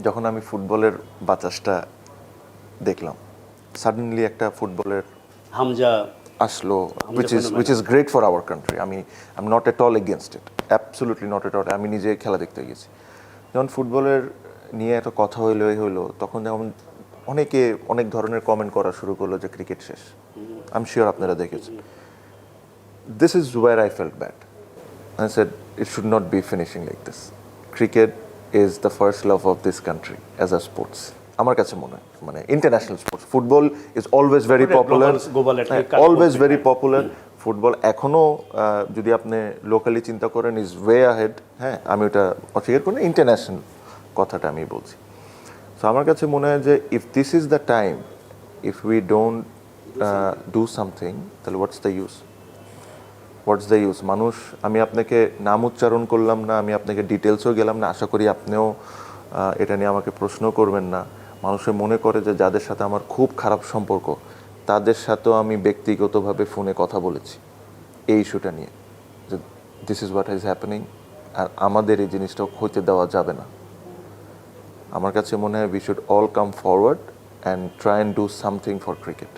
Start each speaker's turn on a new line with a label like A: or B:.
A: যখন আমি ফুটবলের বাতাসটা দেখলাম, সাডেনলি একটা ফুটবলের
B: হামজা
A: আসলো, which is great for our country. I'm not at all against it, absolutely not at all. আমি নিজে খেলা দেখতে গেছি, যখন ফুটবলের নিয়ে একটা কথা হইলো তখন যেমন অনেকে অনেক ধরনের কমেন্ট করা শুরু করলো যে ক্রিকেট শেষ। আমি শিওর আপনারা দেখেছেন। This is where I felt bad. I said it should not be finishing like this. Cricket is the first love of this country as a sports. আমার কাছে মনে হয় মানে international sports, football is always very popular, always very popular. Football এখনও যদি আপনি locally চিন্তা করেন ইজ ওয়ে আহেড। হ্যাঁ, আমি ওটা অস্বীকার করি না, ইন্টারন্যাশনাল কথাটা আমি বলছি। সো আমার কাছে মনে হয় যে if this is the time, if we don't do something, তাহলে হোয়াটস দ্য ইউজ? মানুষ, আমি আপনাকে নাম উচ্চারণ করলাম না, আমি আপনাকে ডিটেলসও গেলাম না, আশা করি আপনিও এটা নিয়ে আমাকে প্রশ্ন করবেন না। মানুষে মনে করে যে যাদের সাথে আমার খুব খারাপ সম্পর্ক তাদের সাথেও আমি ব্যক্তিগতভাবে ফোনে কথা বলেছি এই ইস্যুটা নিয়ে, যে this is what is happening, আর আমাদের এই জিনিসটা হতে দেওয়া যাবে না। আমার কাছে মনে হয় we should all come forward and try and do something for cricket.